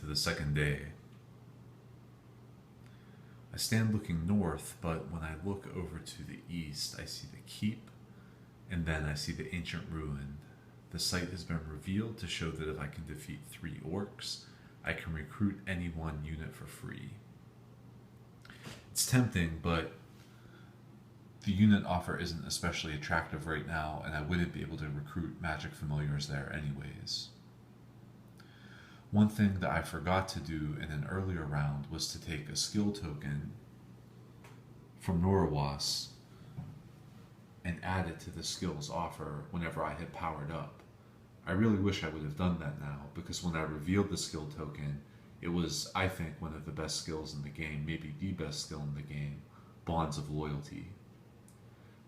the second day. I stand looking north, but when I look over to the east, I see the keep, and then I see the ancient ruin. The site has been revealed to show that if I can defeat 3 orcs, I can recruit any one unit for free. It's tempting, but the unit offer isn't especially attractive right now, and I wouldn't be able to recruit magic familiars there anyways. One thing that I forgot to do in an earlier round was to take a skill token from Norawas and add it to the skills offer whenever I had powered up. I really wish I would have done that now, because when I revealed the skill token, it was, I think, one of the best skills in the game, maybe the best skill in the game, Bonds of Loyalty.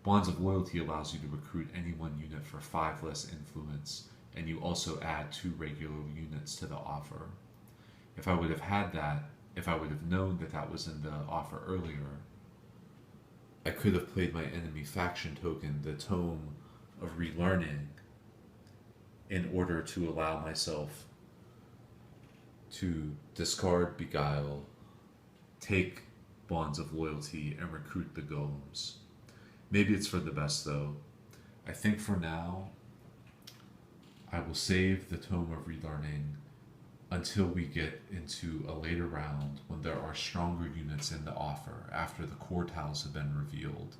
Bonds of Loyalty allows you to recruit any one unit for 5 less influence, and you also add 2 regular units to the offer. If I would have had that, if I would have known that that was in the offer earlier, I could have played my enemy faction token, the Tome of Relearning, in order to allow myself to discard Beguile, take Bonds of Loyalty, and recruit the golems. Maybe it's for the best though. I think for now, I will save the Tome of Relearning until we get into a later round when there are stronger units in the offer after the core tiles have been revealed.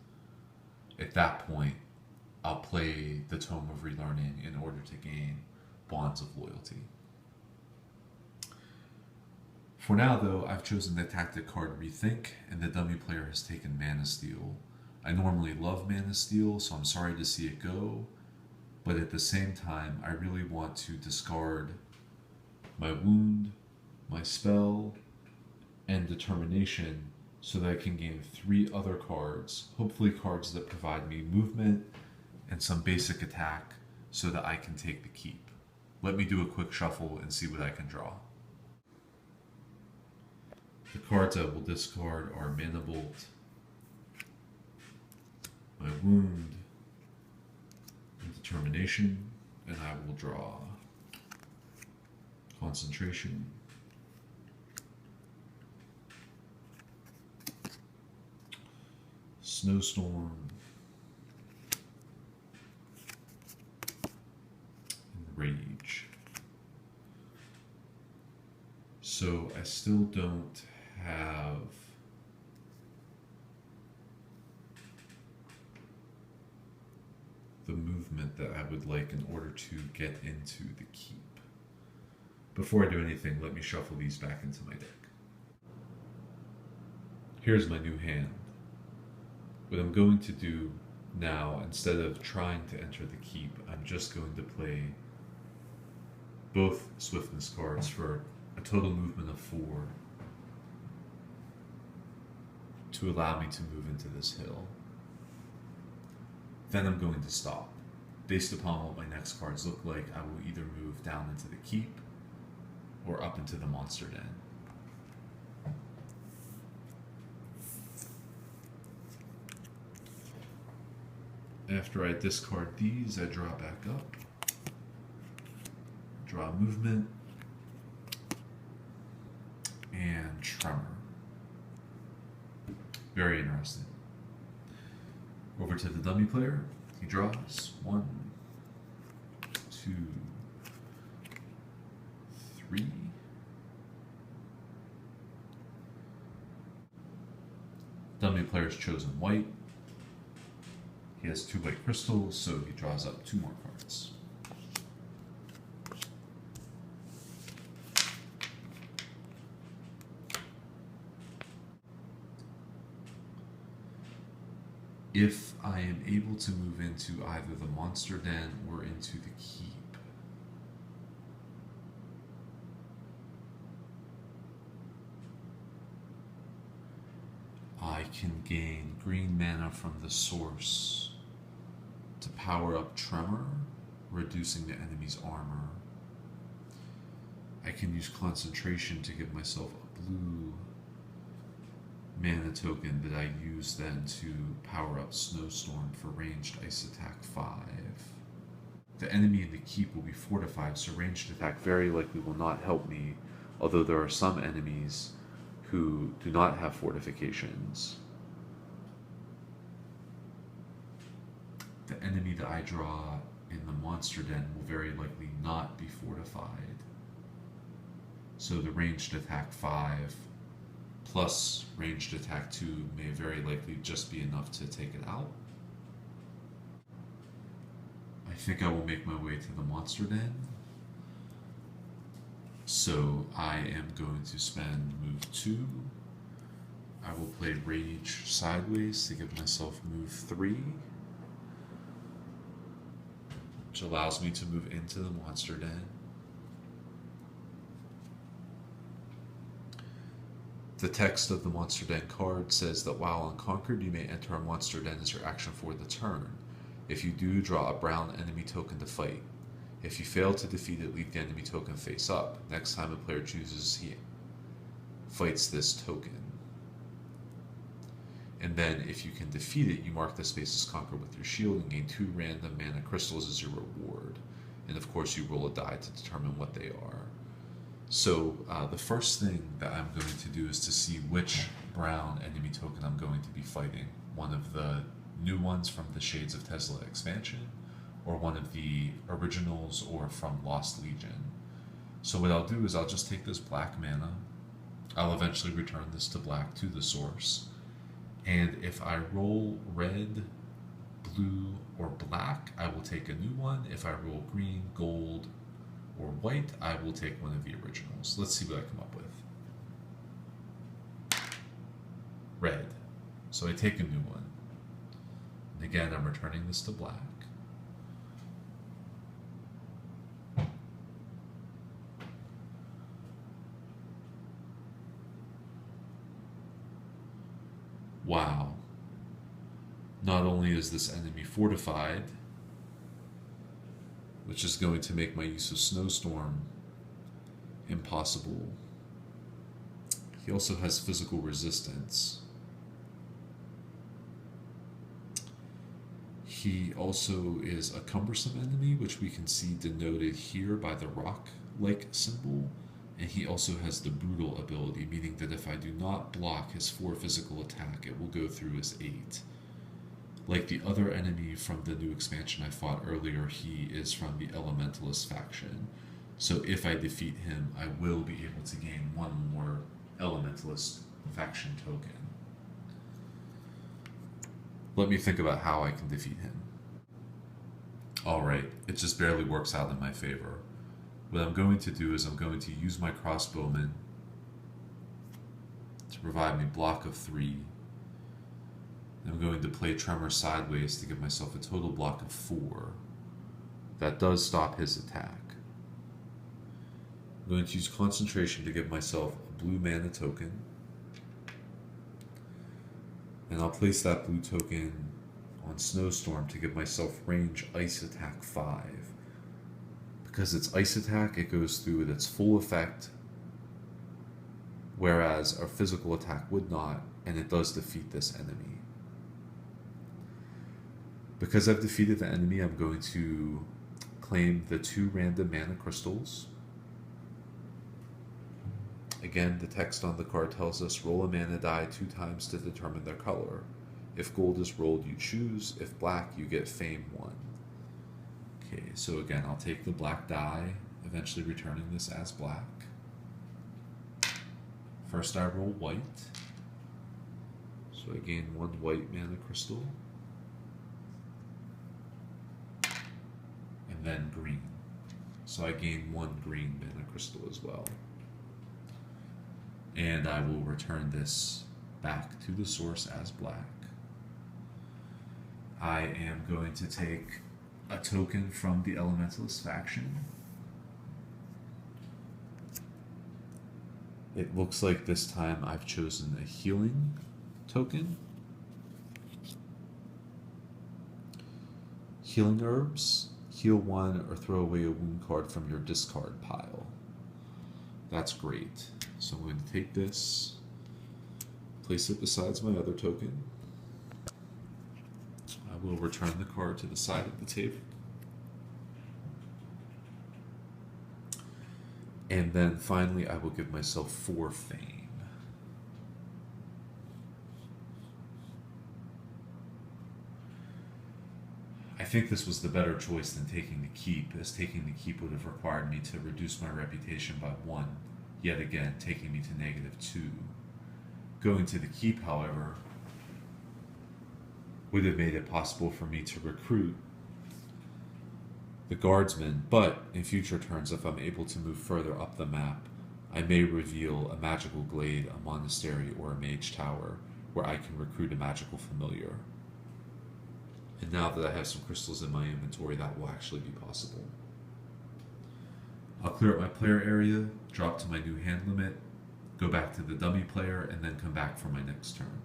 At that point, I'll play the Tome of Relearning in order to gain Bonds of Loyalty. For now though, I've chosen the tactic card Rethink, and the dummy player has taken Mana Steal. I normally love Mana Steal, so I'm sorry to see it go, but at the same time, I really want to discard my wound, my spell, and determination so that I can gain 3 other cards, hopefully cards that provide me movement and some basic attack so that I can take the keep. Let me do a quick shuffle and see what I can draw. The cards I will discard are Mana Bolt, my wound, determination, and I will draw concentration, snowstorm, and rage. So I still don't have the movement that I would like in order to get into the keep. Before I do anything, let me shuffle these back into my deck. Here's my new hand. What I'm going to do now, instead of trying to enter the keep, I'm just going to play both swiftness cards for a total movement of 4 to allow me to move into this hill. Then I'm going to stop. Based upon what my next cards look like, I will either move down into the keep or up into the monster den. After I discard these, I draw back up, draw movement, and tremor. Very interesting. Over to the dummy player. He draws 1, 2, 3. Dummy player's chosen white. He has 2 white crystals, so he draws up 2 more cards. If I am able to move into either the monster den or into the keep, I can gain green mana from the source to power up Tremor, reducing the enemy's armor. I can use concentration to give myself a blue mana token that I use then to power up Snowstorm for ranged ice attack 5. The enemy in the keep will be fortified, so ranged attack very likely will not help me, although there are some enemies who do not have fortifications. The enemy that I draw in the monster den will very likely not be fortified. So the ranged attack 5 plus ranged attack 2 may very likely just be enough to take it out. I think I will make my way to the monster den. So I am going to spend move 2. I will play Rage sideways to give myself move 3, which allows me to move into the monster den. The text of the Monster Den card says that while unconquered, you may enter a Monster Den as your action for the turn. If you do, draw a brown enemy token to fight. If you fail to defeat it, leave the enemy token face up. Next time a player chooses, he fights this token. And then if you can defeat it, you mark the space as conquered with your shield and gain 2 random mana crystals as your reward. And of course you roll a die to determine what they are. So the first thing that I'm going to do is to see which brown enemy token I'm going to be fighting. One of the new ones from the Shades of Tezla expansion, or one of the originals, or from Lost Legion. So what I'll do is I'll just take this black mana. I'll eventually return this to black to the source. And if I roll red, blue, or black, I will take a new one. If I roll green, gold, or white, I will take one of the originals. Let's see what I come up with. Red. So I take a new one. And again, I'm returning this to black. Wow. Not only is this enemy fortified, which is going to make my use of Snowstorm impossible, he also has physical resistance. He also is a cumbersome enemy, which we can see denoted here by the rock-like symbol. And he also has the brutal ability, meaning that if I do not block his 4 physical attack, it will go through his 8. Like the other enemy from the new expansion I fought earlier, he is from the Elementalist faction. So if I defeat him, I will be able to gain 1 more Elementalist faction token. Let me think about how I can defeat him. Alright, it just barely works out in my favor. What I'm going to do is I'm going to use my crossbowman to provide me block of 3. I'm going to play Tremor sideways to give myself a total block of 4. That does stop his attack. I'm going to use concentration to give myself a blue mana token. And I'll place that blue token on Snowstorm to give myself range ice attack 5. Because it's ice attack, it goes through with its full effect, whereas a physical attack would not, and it does defeat this enemy. Because I've defeated the enemy, I'm going to claim the 2 random mana crystals. Again, the text on the card tells us roll a mana die 2 times to determine their color. If gold is rolled, you choose. If black, you get fame 1. Okay, so again, I'll take the black die, eventually returning this as black. First I roll white. So I gain 1 white mana crystal. And then green. So I gain 1 green mana crystal as well. And I will return this back to the source as black. I am going to take a token from the Elementalist faction. It looks like this time I've chosen a healing token. Healing herbs, heal 1 or throw away a wound card from your discard pile. That's great. So I'm going to take this, place it beside my other token. I will return the card to the side of the table. And then finally, I will give myself 4 fame. I think this was the better choice than taking the keep, as taking the keep would have required me to reduce my reputation by 1, yet again taking me to -2. Going to the keep, however, would have made it possible for me to recruit the guardsmen, but in future turns, if I'm able to move further up the map, I may reveal a magical glade, a monastery, or a mage tower where I can recruit a magical familiar. And now that I have some crystals in my inventory, that will actually be possible. I'll clear up my player area, drop to my new hand limit, go back to the dummy player, and then come back for my next turn.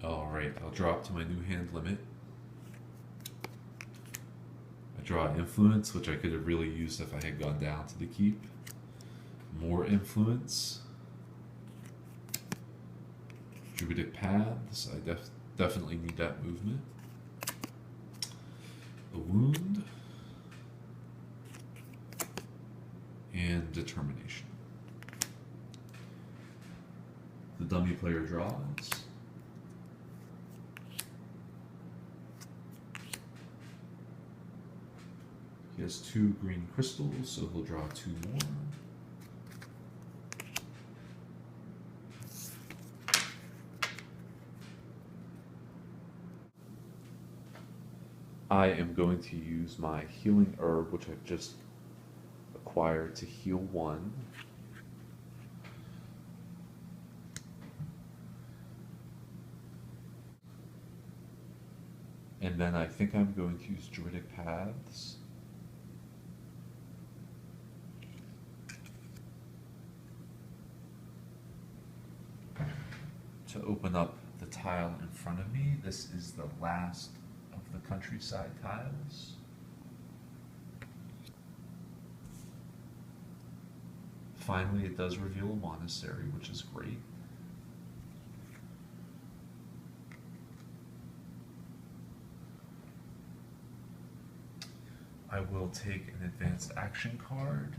Alright, I'll drop to my new hand limit. I draw influence, which I could have really used if I had gone down to the keep. More influence. Druidic paths, I definitely need that movement. A wound. And determination. The dummy player draws. He has 2 green crystals, so he'll draw 2 more. I am going to use my healing herb, which I've just acquired, to heal 1. And then I think I'm going to use Druidic Paths. To open up the tile in front of me. This is the last of the countryside tiles. Finally, it does reveal a monastery, which is great. I will take an advanced action card.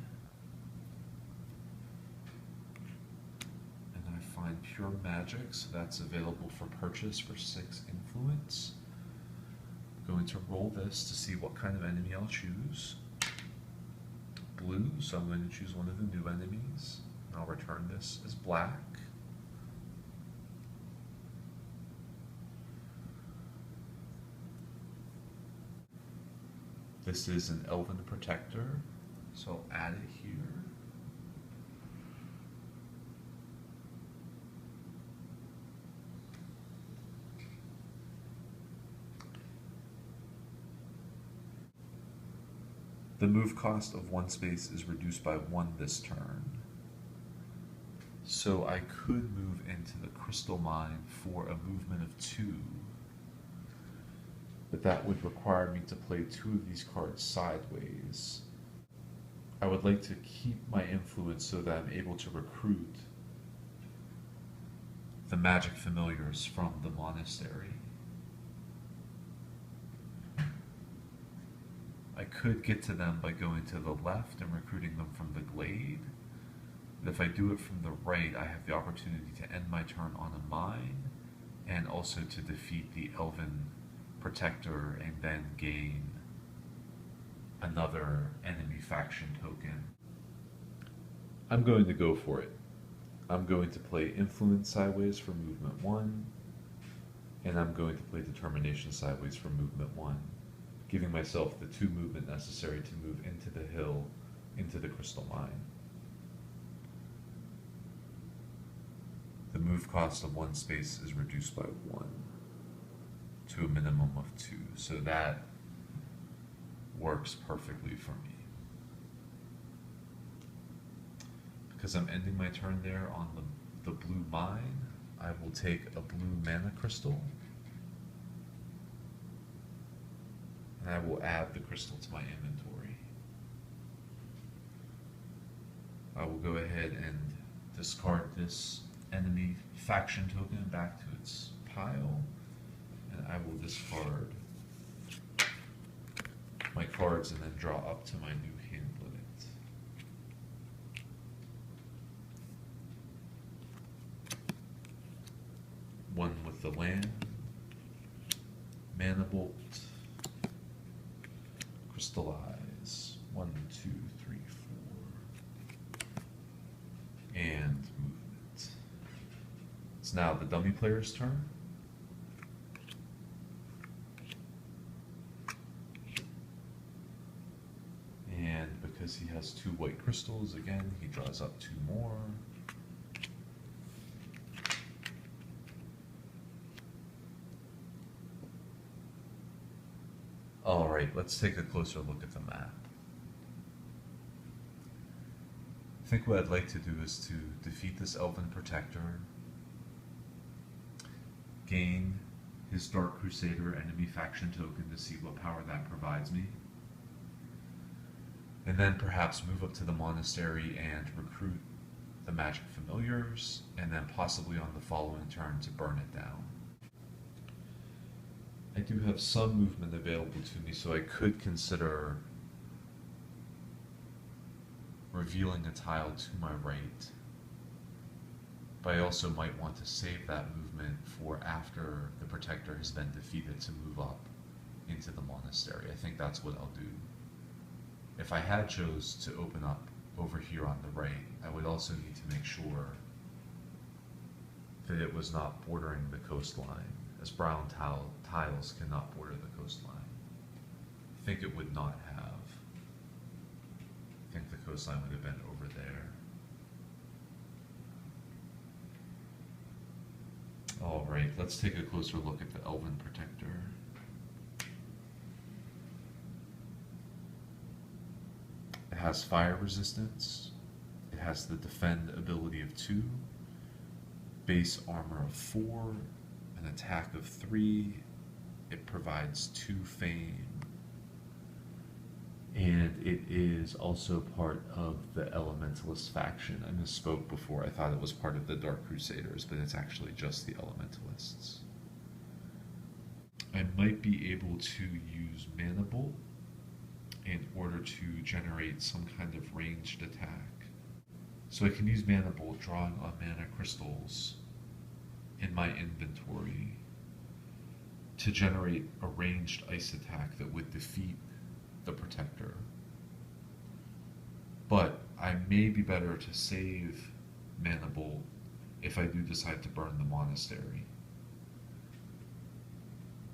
And I find pure magic, so that's available for purchase for 6 influence. I'm going to roll this to see what kind of enemy I'll choose. Blue, so I'm going to choose one of the new enemies. I'll return this as black. This is an Elven Protector, so I'll add it here. The move cost of 1 space is reduced by 1 this turn. So I could move into the Crystal Mine for a movement of 2. But that would require me to play 2 of these cards sideways. I would like to keep my influence so that I'm able to recruit the magic familiars from the monastery. I could get to them by going to the left and recruiting them from the glade. But if I do it from the right, I have the opportunity to end my turn on a mine and also to defeat the Elven Protector and then gain another enemy faction token. I'm going to go for it. I'm going to play Influence sideways for movement 1, and I'm going to play Determination sideways for movement 1, giving myself the 2 movement necessary to move into the hill, into the Crystal Mine. The move cost of 1 space is reduced by 1 to a minimum of 2, so that works perfectly for me. Because I'm ending my turn there on the blue mine, I will take a blue mana crystal, and I will add the crystal to my inventory. I will go ahead and discard this enemy faction token back to its pile, and I will discard my cards and then draw up to my new hand limit. crystallize. 1, 2, 3, 4. And movement. It's now the dummy player's turn. And because he has 2 white crystals, again, he draws up 2 more. All right, let's take a closer look at the map. I think what I'd like to do is to defeat this Elven Protector, gain his Dark Crusader enemy faction token to see what power that provides me, and then perhaps move up to the Monastery and recruit the magic familiars, and then possibly on the following turn to burn it down. I do have some movement available to me, so I could consider revealing a tile to my right, but I also might want to save that movement for after the Protector has been defeated to move up into the Monastery. I think that's what I'll do. If I had chose to open up over here on the right, I would also need to make sure that it was not bordering the coastline, as brown tiles cannot border the coastline. I think it would not have. I think the coastline would have been over there. All right, let's take a closer look at the Elven Protector. It has fire resistance. It has the defend ability of 2, base armor of 4, an attack of 3. It provides 2 fame. And it is also part of the Elementalist faction. I misspoke before. I thought it was part of the Dark Crusaders, but it's actually just the Elementalists. I might be able to use Mana Bolt in order to generate some kind of ranged attack. So I can use Mana Bolt, drawing on mana crystals in my inventory to generate a ranged ice attack that would defeat the Protector. But I may be better to save Mana Bolt if I do decide to burn the Monastery.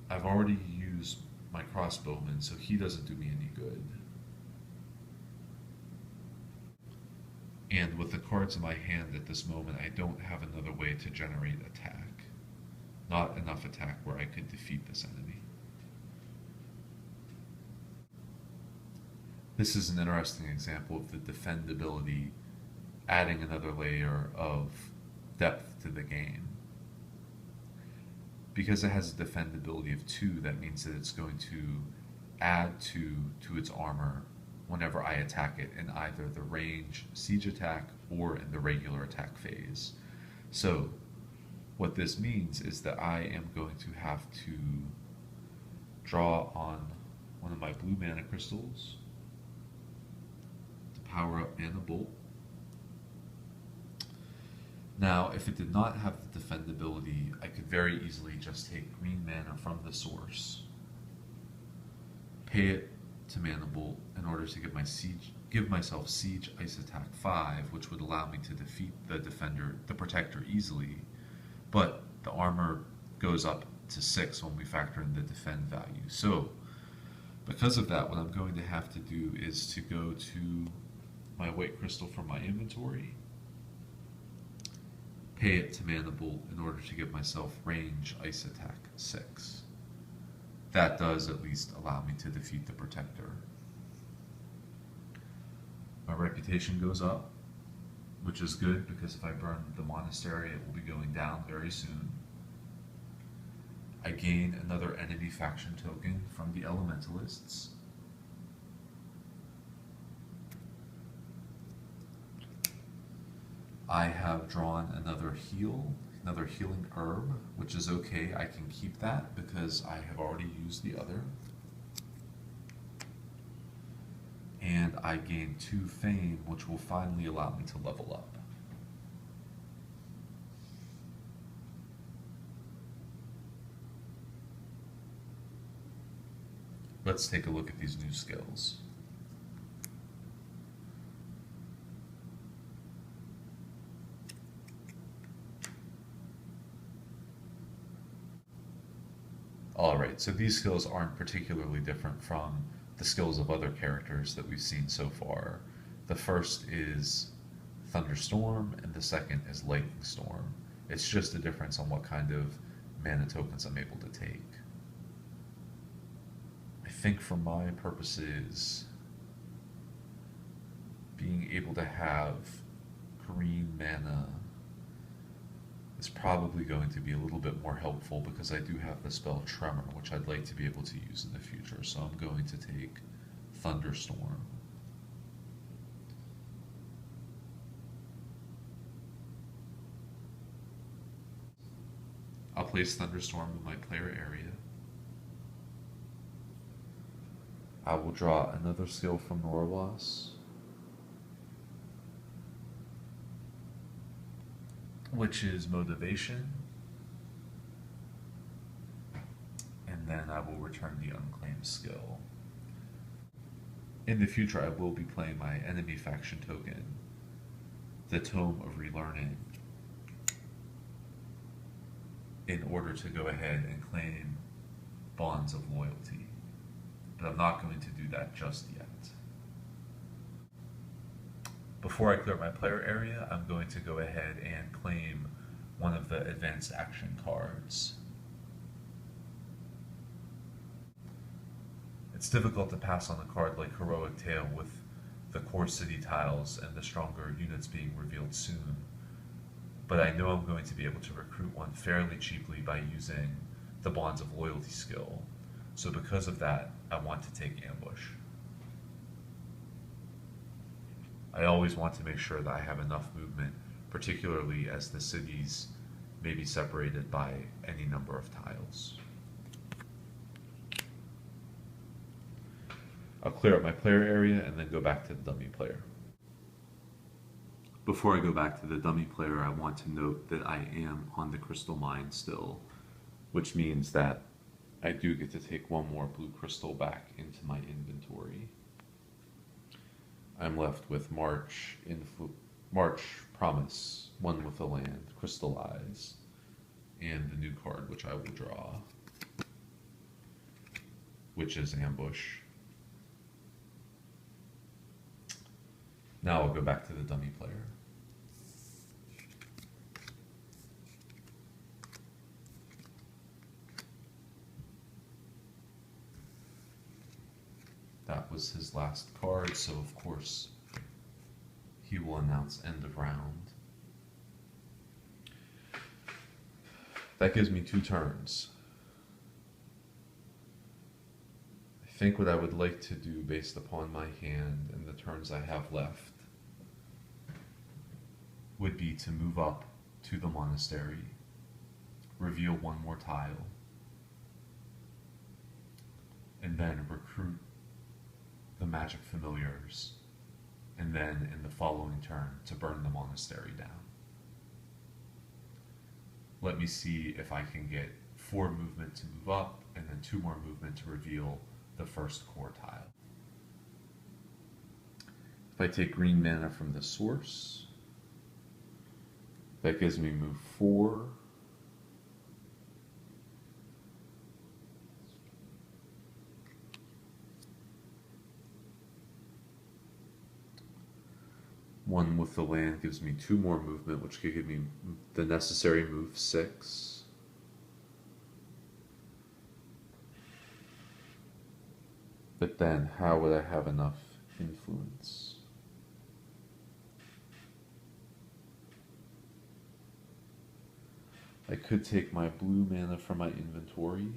I've already used my crossbowman, so he doesn't do me any good. And with the cards in my hand at this moment, I don't have another way to generate attack. Not enough attack where I could defeat this enemy. This is an interesting example of the defend ability adding another layer of depth to the game. Because it has a defend ability of 2, that means that it's going to add 2 to its armor whenever I attack it in either the range siege attack or in the regular attack phase. So what this means is that I am going to have to draw on one of my blue mana crystals to power up Mana Bolt. Now, if it did not have the defend ability, I could very easily just take green mana from the source, pay it to Mana Bolt in order to give myself Siege Ice Attack 5, which would allow me to defeat the Protector easily, but the armor goes up to 6 when we factor in the defend value. So, because of that, what I'm going to have to do is to go to my white crystal from my inventory, pay it to Mana Bolt in order to give myself range Ice Attack 6. That does at least allow me to defeat the Protector. My reputation goes up, which is good because if I burn the Monastery, it will be going down very soon. I gain another enemy faction token from the Elementalists. I have drawn another healing herb, which is okay. I can keep that because I have already used the other. And I gain 2 fame, which will finally allow me to level up. Let's take a look at these new skills. Alright, so these skills aren't particularly different from the skills of other characters that we've seen so far. The first is Thunderstorm, and the second is Lightning Storm. It's just a difference on what kind of mana tokens I'm able to take. I think for my purposes, being able to have green mana is probably going to be a little bit more helpful because I do have the spell Tremor, which I'd like to be able to use in the future. So I'm going to take Thunderstorm. I'll place Thunderstorm in my player area. I will draw another skill from Norwas, which is Motivation, and then I will return the Unclaimed skill. In the future, I will be playing my enemy faction token, the Tome of Relearning, in order to go ahead and claim Bonds of Loyalty. But I'm not going to do that just yet. Before I clear my player area, I'm going to go ahead and claim one of the advanced action cards. It's difficult to pass on a card like Heroic Tale with the core city tiles and the stronger units being revealed soon, but I know I'm going to be able to recruit one fairly cheaply by using the Bonds of Loyalty skill, so because of that, I want to take Ambush. I always want to make sure that I have enough movement, particularly as the cities may be separated by any number of tiles. I'll clear up my player area and then go back to the dummy player. Before I go back to the dummy player, I want to note that I am on the crystal mine still, which means that I do get to take one more blue crystal back into my inventory. I'm left with March Promise, One with the Land, Crystallize, and the new card, which I will draw, which is Ambush. Now I'll go back to the dummy player. That was his last card, so of course he will announce end of round. That gives me 2 turns. I think what I would like to do based upon my hand and the turns I have left would be to move up to the monastery, reveal one more tile, and then recruit the magic familiars, and then in the following turn to burn the monastery down. Let me see if I can get 4 movement to move up and then 2 more movement to reveal the first core tile. If I take green mana from the source, that gives me move 4. One with the land gives me 2 more movement, which could give me the necessary move 6. But then, how would I have enough influence? I could take my blue mana from my inventory,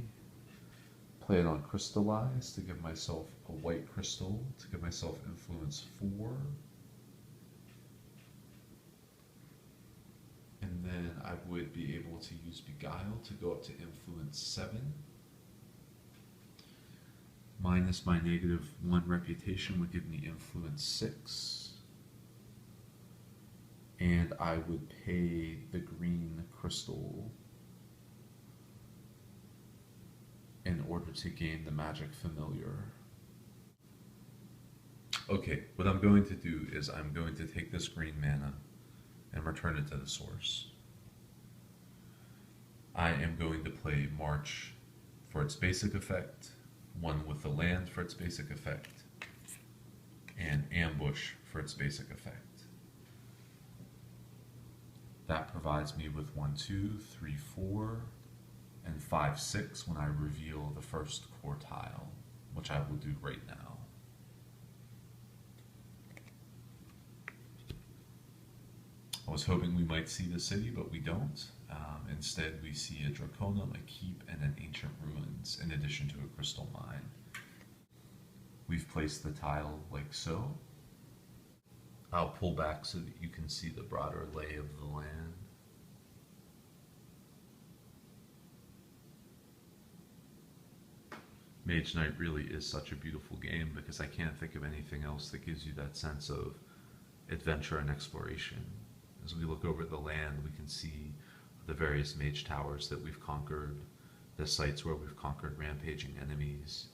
play it on Crystallize to give myself a white crystal, to give myself influence 4. And then I would be able to use Beguile to go up to influence 7. Minus my -1 reputation would give me influence 6. And I would pay the green crystal in order to gain the magic familiar. Okay, what I'm going to do is I'm going to take this green mana and return it to the source. I am going to play March for its basic effect, one with the land for its basic effect, and Ambush for its basic effect. That provides me with 1, 2, 3, 4, and 5, 6 when I reveal the first core tile, which I will do right now. I was hoping we might see the city, but we don't. Instead, we see a Draconum, a keep, and an ancient ruins, in addition to a crystal mine. We've placed the tile like so. I'll pull back so that you can see the broader lay of the land. Mage Knight really is such a beautiful game because I can't think of anything else that gives you that sense of adventure and exploration. As we look over the land, we can see the various mage towers that we've conquered, the sites where we've conquered rampaging enemies,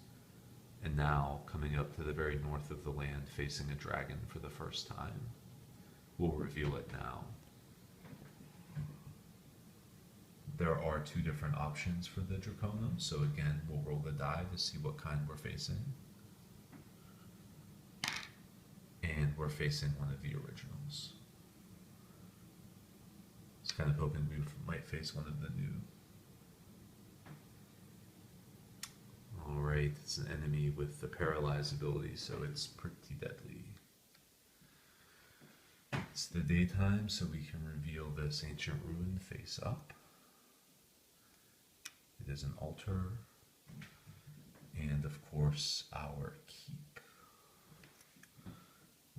and now coming up to the very north of the land facing a dragon for the first time. We'll reveal it now. There are 2 different options for the Draconum, so again, we'll roll the die to see what kind we're facing. And we're facing one of the originals. I was kind of hoping we might face one of the new. Alright, it's an enemy with the paralyze ability, so it's pretty deadly. It's the daytime, so we can reveal this ancient ruin face up. It is an altar, and of course our keep,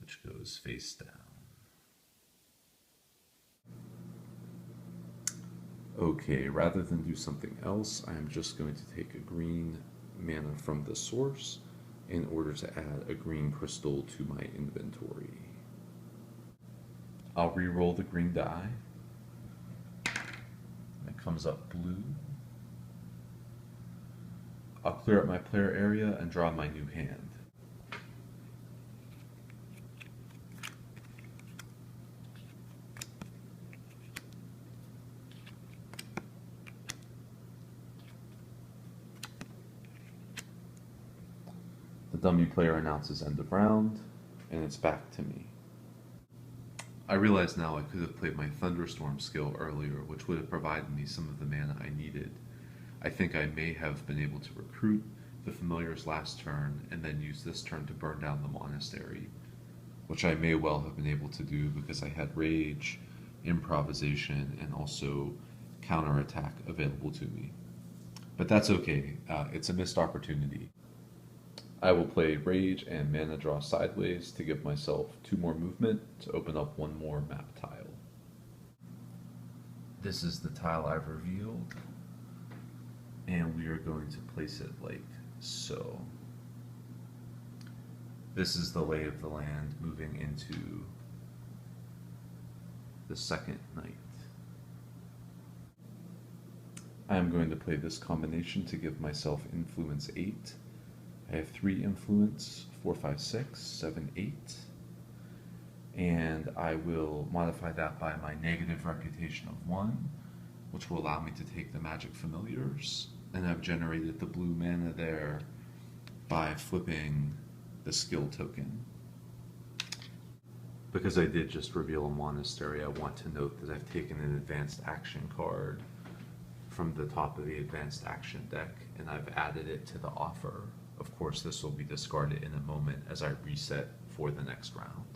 which goes face down. Okay, rather than do something else, I'm just going to take a green mana from the source in order to add a green crystal to my inventory. I'll re-roll the green die. It comes up blue. I'll clear up my player area and draw my new hand. The dummy player announces end of round, and it's back to me. I realize now I could have played my Thunderstorm skill earlier, which would have provided me some of the mana I needed. I think I may have been able to recruit the familiars last turn and then use this turn to burn down the monastery, which I may well have been able to do because I had rage, improvisation, and also counterattack available to me. But that's okay, it's a missed opportunity. I will play rage and mana draw sideways to give myself 2 more movement to open up 1 more map tile. This is the tile I've revealed, and we are going to place it like so. This is the lay of the land moving into the second night. I am going to play this combination to give myself influence 8. I have 3 influence, 4, 5, 6, 7, 8. And I will modify that by my negative reputation of 1, which will allow me to take the magic familiars. And I've generated the blue mana there by flipping the skill token. Because I did just reveal a monastery, I want to note that I've taken an advanced action card from the top of the advanced action deck, and I've added it to the offer. Of course, this will be discarded in a moment as I reset for the next round.